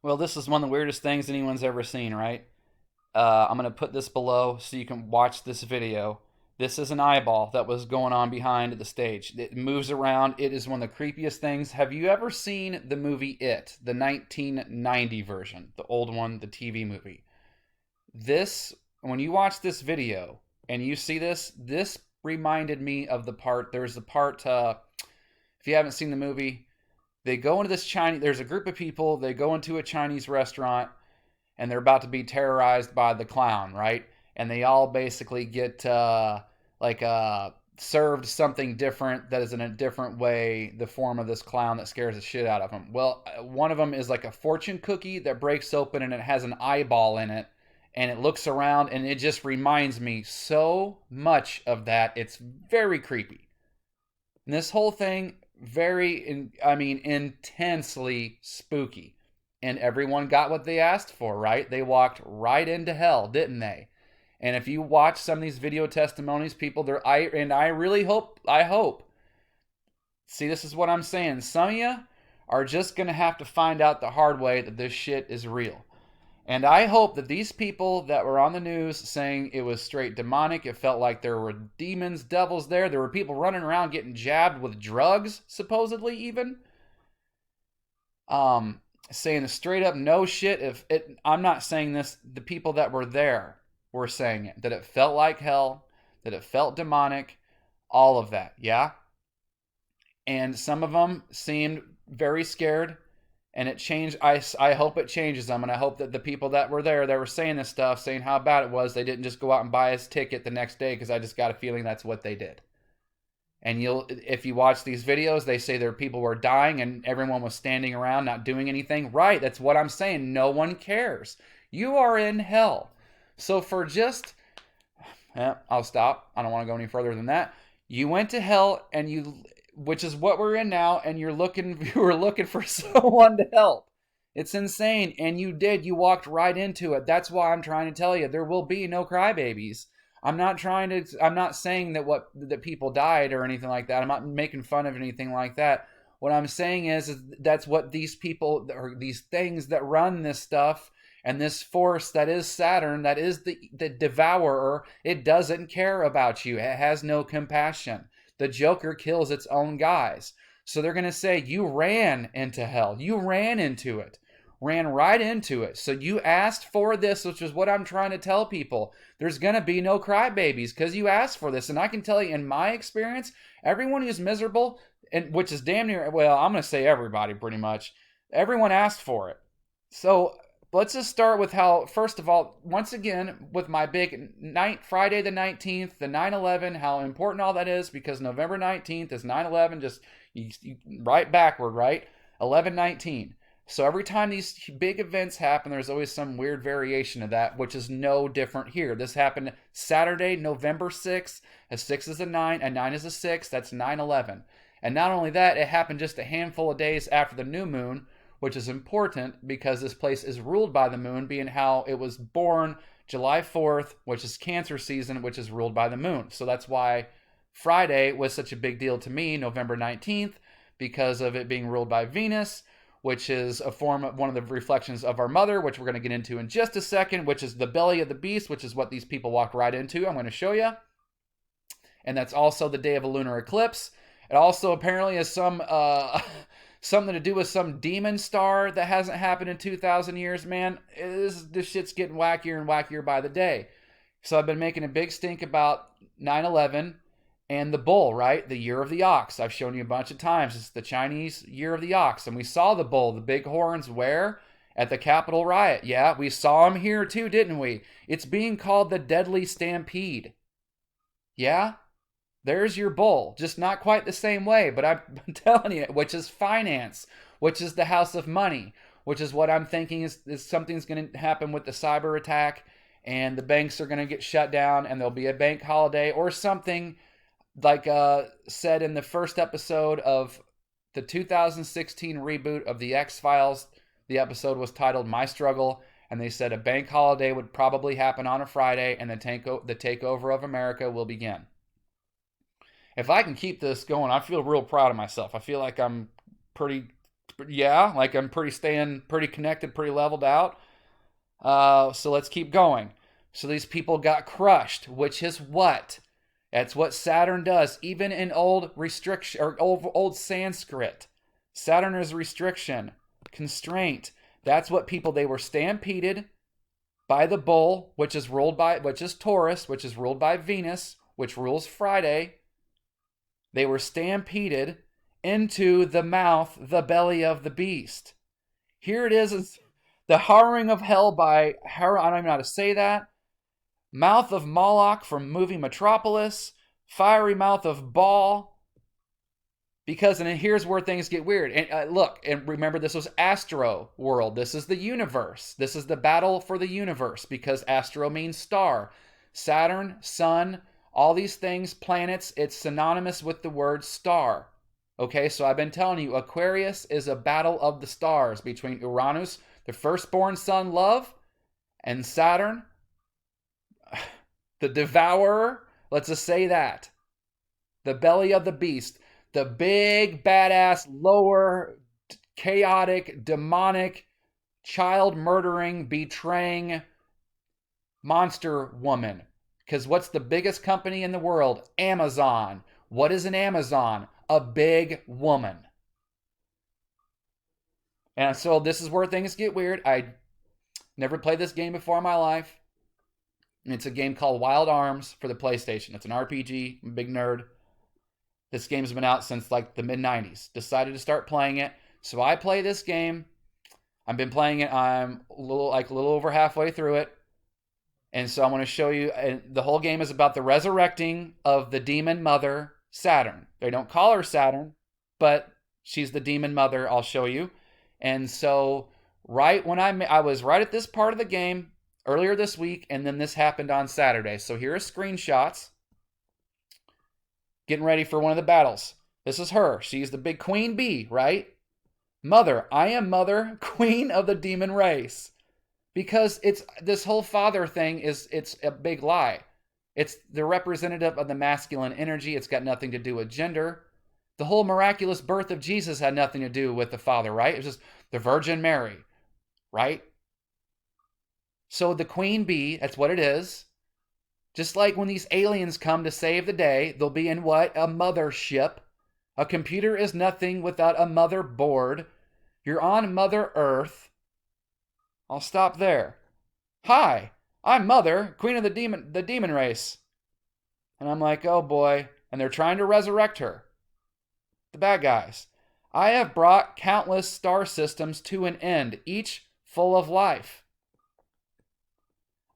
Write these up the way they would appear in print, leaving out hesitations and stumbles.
Well, this is one of the weirdest things anyone's ever seen, right? I'm going to put this below so you can watch this video. This is an eyeball that was going on behind the stage. It moves around. It is one of the creepiest things. Have you ever seen the movie It, the 1990 version, the old one, the TV movie? This, when you watch this video and you see this reminded me of the part. There's the part, if you haven't seen the movie, they go into this Chinese, there's a group of people, they go into a Chinese restaurant and they're about to be terrorized by the clown, right? And they all basically get like served something different that is in a different way, the form of this clown that scares the shit out of them. Well, one of them is like a fortune cookie that breaks open and it has an eyeball in it. And it looks around and it just reminds me so much of that. It's very creepy. And this whole thing, intensely spooky. And everyone got what they asked for, right? They walked right into hell, didn't they? And if you watch some of these video testimonies, people, I really hope. See, this is what I'm saying. Some of you are just going to have to find out the hard way that this shit is real. And I hope that these people that were on the news saying it was straight demonic, it felt like there were demons, devils there. There were people running around getting jabbed with drugs, supposedly even. Saying straight up no shit. I'm not saying this, the people that were there were saying it. That it felt like hell, that it felt demonic, all of that, yeah? And some of them seemed very scared. And it changed. I hope it changes them. And I hope that the people that were there that were saying this stuff, saying how bad it was, they didn't just go out and buy his ticket the next day, because I just got a feeling that's what they did. And if you watch these videos, they say their people were dying and everyone was standing around not doing anything. Right, that's what I'm saying. No one cares. You are in hell. So for just, I'll stop. I don't want to go any further than that. You went to hell which is what we're in now, and you were looking for someone to help. It's insane. And you did. You walked right into it. That's why I'm trying to tell you, there will be no crybabies. I'm not saying that people died or anything like that. I'm not making fun of anything like that. What I'm saying is that's what these people, or these things that run this stuff, and this force that is Saturn, that is the devourer, it doesn't care about you. It has no compassion. The Joker kills its own guys. So they're going to say, you ran into hell. You ran into it. Ran right into it. So you asked for this, which is what I'm trying to tell people. There's going to be no crybabies because you asked for this. And I can tell you, in my experience, everyone who's miserable, and which is damn near, well, I'm going to say everybody pretty much, everyone asked for it. So let's just start with how, first of all, once again, with my big Friday the 19th, the 9/11, how important all that is, because November 19th is 9/11, just you right backward, right? 11/19. So every time these big events happen, there's always some weird variation of that, which is no different here. This happened Saturday, November 6th. A 6 is a 9, a 9 is a 6. That's 9/11. And not only that, it happened just a handful of days after the new moon, which is important because this place is ruled by the moon, being how it was born July 4th, which is Cancer season, which is ruled by the moon. So that's why Friday was such a big deal to me, November 19th, because of it being ruled by Venus, which is a form of one of the reflections of our mother, which we're going to get into in just a second, which is the belly of the beast, which is what these people walked right into. I'm going to show you. And that's also the day of a lunar eclipse. It also apparently is something to do with some demon star that hasn't happened in 2,000 years, man. This shit's getting wackier and wackier by the day. So I've been making a big stink about 9/11 and the bull, right? The year of the ox. I've shown you a bunch of times. It's the Chinese year of the ox. And we saw the bull, the big horns, where? At the Capitol riot. Yeah, we saw him here too, didn't we? It's being called the Deadly Stampede. Yeah? There's your bull, just not quite the same way, but I'm telling you, which is finance, which is the house of money, which is what I'm thinking is something's going to happen with the cyber attack, and the banks are going to get shut down, and there'll be a bank holiday or something like said in the first episode of the 2016 reboot of The X-Files. The episode was titled My Struggle, and they said a bank holiday would probably happen on a Friday, and the takeover of America will begin. If I can keep this going, I feel real proud of myself. I feel like I'm pretty Yeah, like I'm pretty staying pretty connected, pretty leveled out. So let's keep going. So these people got crushed, which is what? That's what Saturn does. Even in old restriction or old Sanskrit, Saturn is restriction, constraint. That's what people, they were stampeded by the bull, which is Taurus, which is ruled by Venus, which rules Friday. They were stampeded into the mouth, the belly of the beast. Here it is, the harrowing of hell by, I don't even know how to say that. Mouth of Moloch from movie Metropolis. Fiery mouth of Baal. Because, and here's where things get weird. And look, and remember, this was Astroworld. This is the universe. This is the battle for the universe, because Astro means star. Saturn, sun, all these things, planets, it's synonymous with the word star. Okay, so I've been telling you, Aquarius is a battle of the stars between Uranus, the firstborn son, love, and Saturn, the devourer. Let's just say that. The belly of the beast. The big, badass, lower, chaotic, demonic, child-murdering, betraying monster woman. Because what's the biggest company in the world? Amazon. What is an Amazon? A big woman. And so this is where things get weird. I never played this game before in my life. And it's a game called Wild Arms for the PlayStation. It's an RPG. I'm a big nerd. This game's been out since like the mid-90s. Decided to start playing it. So I play this game. I've been playing it. I'm a little over halfway through it. And so I want to show you, and the whole game is about the resurrecting of the demon mother, Saturn. They don't call her Saturn, but she's the demon mother. I'll show you. And so right when I was right at this part of the game earlier this week, and then this happened on Saturday. So here are screenshots. Getting ready for one of the battles. This is her. She's the big queen bee, right? Mother. I am mother, queen of the demon race. Because it's this whole father thing it's a big lie. It's the representative of the masculine energy. It's got nothing to do with gender. The whole miraculous birth of Jesus had nothing to do with the father, right? It's just the Virgin Mary, right? So the queen bee, that's what it is. Just like when these aliens come to save the day, they'll be in what? A mothership. A computer is nothing without a motherboard. You're on Mother Earth. I'll stop there. Hi, I'm Mother, queen of the demon race. And I'm like, oh boy. And they're trying to resurrect her. The bad guys. I have brought countless star systems to an end, each full of life.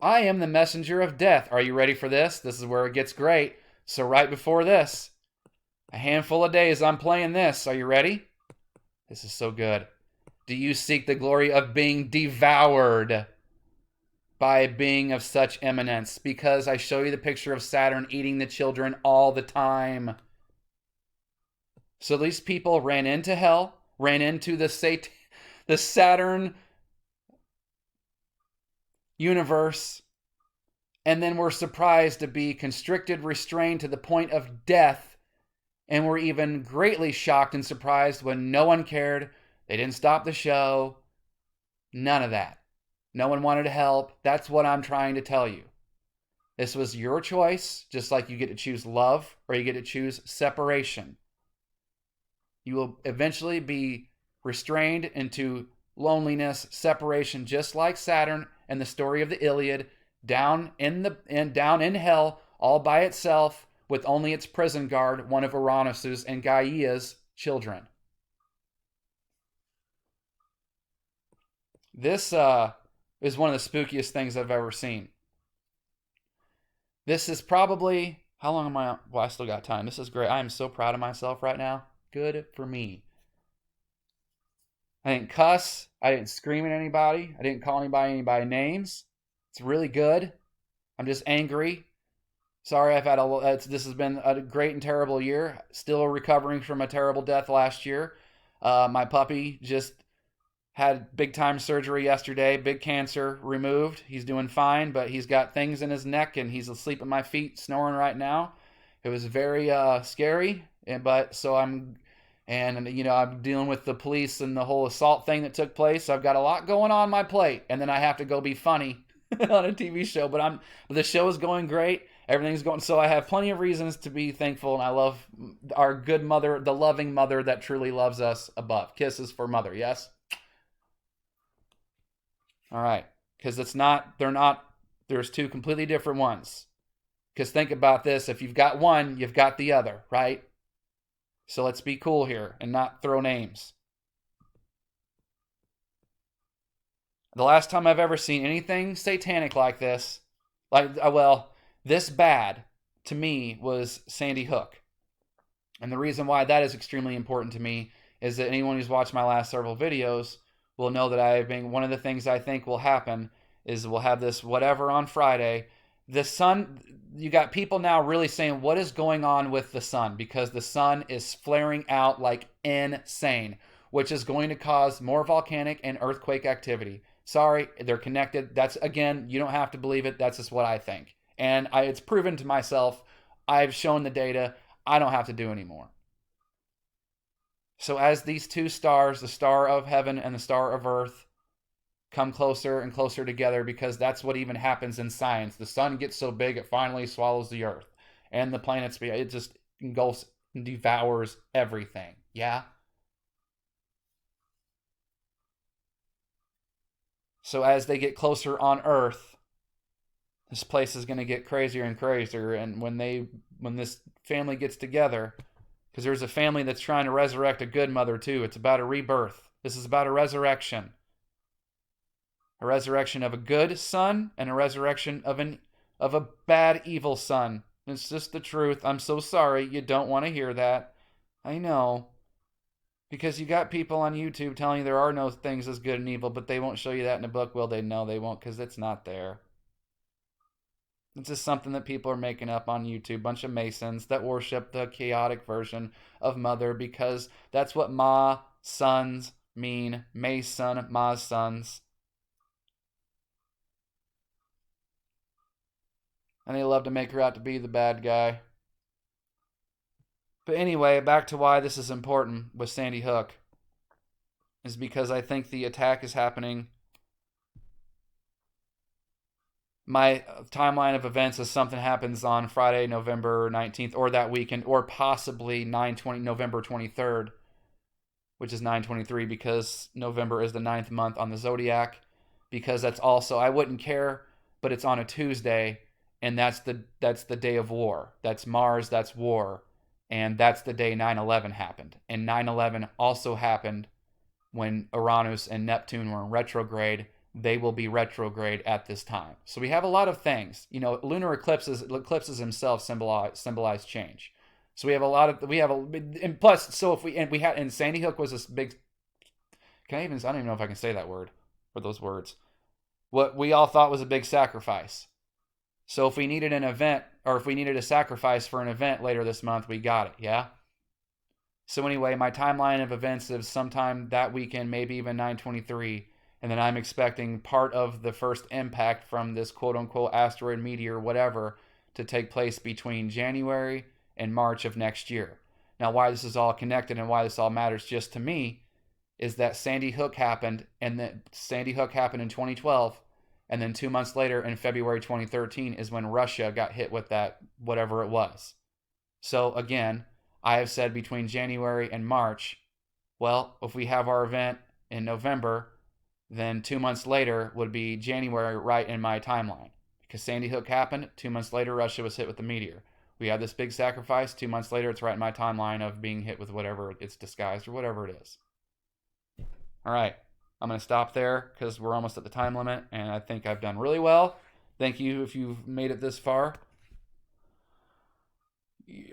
I am the messenger of death. Are you ready for this? This is where it gets great. So right before this, a handful of days I'm playing this. Are you ready? This is so good. Do you seek the glory of being devoured by a being of such eminence? Because I show you the picture of Saturn eating the children all the time. So these people ran into hell, ran into the Saturn universe, and then were surprised to be constricted, restrained to the point of death, and were even greatly shocked and surprised when no one cared. They didn't stop the show. None of that. No one wanted to help. That's what I'm trying to tell you. This was your choice, just like you get to choose love or you get to choose separation. You will eventually be restrained into loneliness, separation, just like Saturn and the story of the Iliad, down in hell, all by itself, with only its prison guard, one of Uranus's and Gaia's children. This is one of the spookiest things I've ever seen. This is probably, how long am I on? Well, I still got time. This is great. I am so proud of myself right now. Good for me. I didn't cuss. I didn't scream at anybody. I didn't call anybody names. It's really good. I'm just angry. Sorry, this has been a great and terrible year. Still recovering from a terrible death last year. My puppy just had big time surgery yesterday. Big cancer removed. He's doing fine, but he's got things in his neck and he's asleep at my feet, snoring right now. It was very scary. So I'm And, I'm dealing with the police and the whole assault thing that took place. So I've got a lot going on my plate. And then I have to go be funny on a TV show. But the show is going great. Everything's going. So I have plenty of reasons to be thankful. And I love our good mother, the loving mother that truly loves us above. Kisses for mother. Yes? All right. Because there's two completely different ones. Because think about this. If you've got one, you've got the other, right? So let's be cool here and not throw names. The last time I've ever seen anything satanic like this, this bad to me, was Sandy Hook. And the reason why that is extremely important to me is that anyone who's watched my last several videos will know that one of the things I think will happen is we'll have this whatever on Friday. The sun, you got people now really saying, what is going on with the sun? Because the sun is flaring out like insane, which is going to cause more volcanic and earthquake activity. Sorry, they're connected. That's, again, you don't have to believe it. That's just what I think. And it's proven to myself. I've shown the data. I don't have to do anymore. So as these two stars, the star of heaven and the star of earth, come closer and closer together, because that's what even happens in science. The sun gets so big it finally swallows the earth. And the planets, it just engulfs and devours everything. Yeah? So as they get closer on Earth, this place is going to get crazier and crazier. And when this family gets together, because there's a family that's trying to resurrect a good mother too. It's about a rebirth. This is about a resurrection. A resurrection of a good son and a resurrection of a bad, evil son. It's just the truth. I'm so sorry. You don't want to hear that. I know. Because you got people on YouTube telling you there are no things as good and evil, but they won't show you that in a book. Well, they know they won't, because it's not there. It's just something that people are making up on YouTube. Bunch of Masons that worship the chaotic version of Mother, because that's what Ma sons mean. Mason, Ma's sons. And they love to make her out to be the bad guy. But anyway, back to why this is important with Sandy Hook. Is because I think the attack is happening. My timeline of events is something happens on Friday, November 19th, or that weekend, or possibly November 23rd, which is 9/23, because November is the 9th month on the zodiac. Because that's also, I wouldn't care, but it's on a Tuesday. And that's the day of war. That's Mars, that's war. And that's the day 9/11 happened. And 9/11 also happened when Uranus and Neptune were in retrograde. They will be retrograde at this time. So we have a lot of things. Lunar eclipses themselves symbolize change. So we have a lot of, and plus, so if we had, and Sandy Hook was this big, I don't even know if I can say that word, or those words. What we all thought was a big sacrifice. So if we needed an event, or if we needed a sacrifice for an event later this month, we got it, yeah? So anyway, my timeline of events is sometime that weekend, maybe even 9/23, and then I'm expecting part of the first impact from this quote-unquote asteroid, meteor, whatever, to take place between January and March of next year. Now, why this is all connected and why this all matters just to me is that Sandy Hook happened, and that Sandy Hook happened in 2012, and then 2 months later, in February 2013, is when Russia got hit with that, whatever it was. So again, I have said between January and March, well, if we have our event in November, then 2 months later would be January, right in my timeline. Because Sandy Hook happened, 2 months later, Russia was hit with the meteor. We have this big sacrifice, 2 months later, it's right in my timeline of being hit with whatever it's disguised or whatever it is. All right. I'm going to stop there because we're almost at the time limit, and I think I've done really well. Thank you if you've made it this far.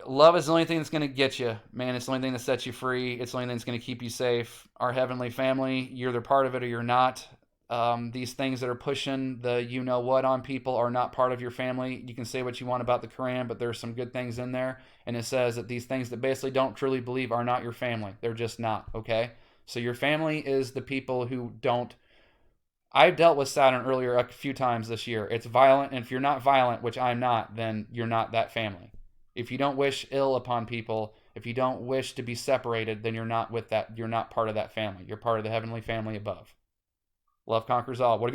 Love is the only thing that's going to get you, man. It's the only thing that sets you free. It's the only thing that's going to keep you safe. Our heavenly family, you're either part of it or you're not. These things that are pushing the you-know-what on people are not part of your family. You can say what you want about the Quran, but there's some good things in there, and it says that these things that basically don't truly believe are not your family. They're just not, okay? So your family is the people who don't. I've dealt with Saturn earlier a few times this year. It's violent, and if you're not violent, which I'm not, then you're not that family. If you don't wish ill upon people, If you don't wish to be separated, then you're not with that. You're not part of that family. You're part of the heavenly family above. Love conquers all. What